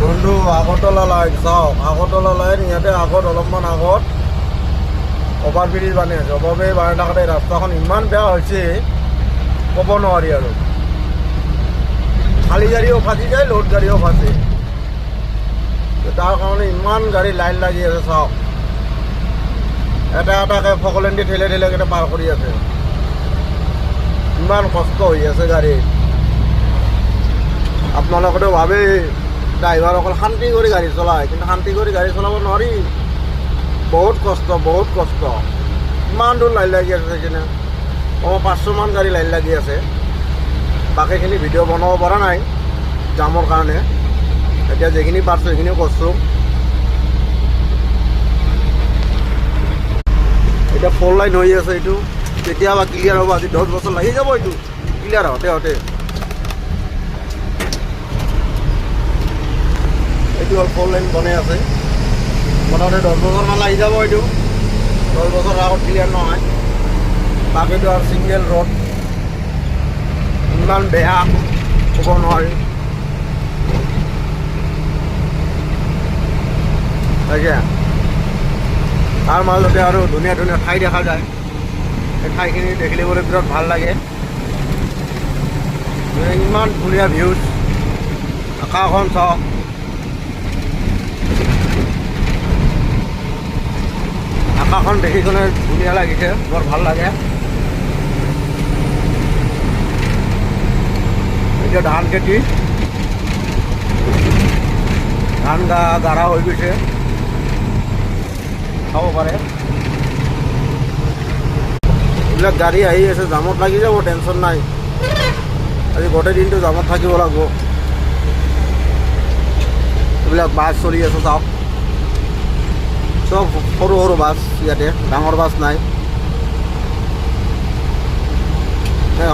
বন্ধু আগৰতলা লাইন চাওক আগৰতলা লাইন ইয়াতে আগত অলপমান আগত অভাৰব্ৰিজ বানি আছে। অভাৰব্ৰিজ বানি থাকোঁতে ৰাস্তাখন ইমান বেয়া হৈছে ক'ব নোৱাৰি আৰু। খালী গাড়ীও ফাঁচি যায়, লোড গাড়ীও ফাঁচে। তাৰ কাৰণে ইমান গাড়ী লাইন লাগি আছে চাওক। এটা এটাকে ফকলেণ্ডি ঠেলে ঠেলে কেনে পাৰ কৰি আছে। ইমান কষ্ট হৈ আছে গাড়ীৰ। আপোনালোকেতো ভাবে ড্ৰাইভাৰ অকল শান্তি কৰি গাড়ী চলায়, কিন্তু শান্তি কৰি গাড়ী চলাব নোৱাৰি। বহুত কষ্ট, বহুত কষ্ট। ইমান দূৰ লাইন লাগি আছে সেইখিনি। 500মান গাড়ী লাইন লাগি আছে। বাকীখিনি ভিডিঅ' বনাব পৰা নাই জামৰ কাৰণে। এতিয়া যিখিনি পাৰছোঁ সেইখিনিও কৰিছোঁ। এতিয়া 4 লাইন হৈ আছে। এইটো কেতিয়াবা ক্লিয়াৰ হ'ব। আজি 10 বছৰ লাগি যাব এইটো ক্লিয়াৰ হওঁতে। এইটো হ'ল 4 লাইন বনাই আছে। মোটামুটি 10 বছৰমান লাগি যাব এইটো। 10 বছৰ আগত ক্লিয়াৰ নহয়। বাকীটো আৰু ছিংগল ৰোড, ইমান বেয়া ক'ব নোৱাৰি। তাকে তাৰ মাজতে আৰু ধুনীয়া ধুনীয়া ঠাই দেখা যায়। সেই ঠাইখিনি দেখিবলৈ বিৰাট ভাল লাগে। ইমান ধুনীয়া ভিউজ। আকাশখন চাওক। আকাশখন দেখি কিনে ধুনীয়া লাগিছে, বৰ ভাল লাগে। এতিয়া ধান খেতি, ধান গাঢ়া হৈ গৈছে, খাব পাৰে। এইবিলাক গাড়ী আহি আছে, জামত লাগি যাব, টেনশ্যন নাই। আজি গোটেই দিনটো জামত থাকিব লাগিব। এইবিলাক বাছ চলি আছে চাওক, চব সৰু সৰু বাছ ইয়াতে, ডাঙৰ বাছ নাই।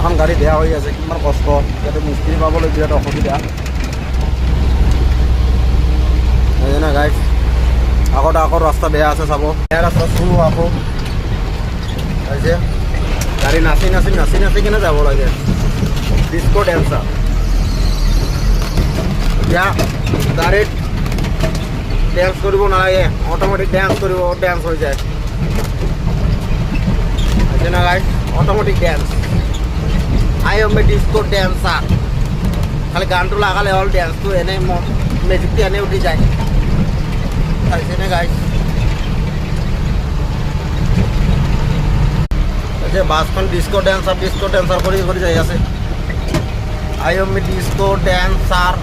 এখন গাড়ী বেয়া হৈ আছে, কিমান কষ্ট। ইয়াতে মিস্ত্ৰী পাবলৈ বিৰাট অসুবিধা। সেইকাৰণে গাইজ আগতে আকৌ ৰাস্তা বেয়া আছে চাব। বেয়া ৰাস্তা চলো আকৌ হৈছে। গাড়ী নাচি নাচি নাচি নাচি কিনে যাব লাগে। Disco dancer. এতিয়া গাড়ীত ডেন্স কৰিব নালাগে, অট'মেটিক ডেন্স কৰিব, ডেন্স হৈ যায়। সেইকাৰণে guys automatic dance. I am a disco dancer. খালি গানটো লগালে হ'ল, ডেন্সটো এনেই মেজিকটো এনেই উঠি যায়। চাইছেনে গাইজ? বাছখন ডিস্কো ডেন্সাৰ কৰি যাই আছে। আই এম এ ডিস্কো ডেন্সাৰ।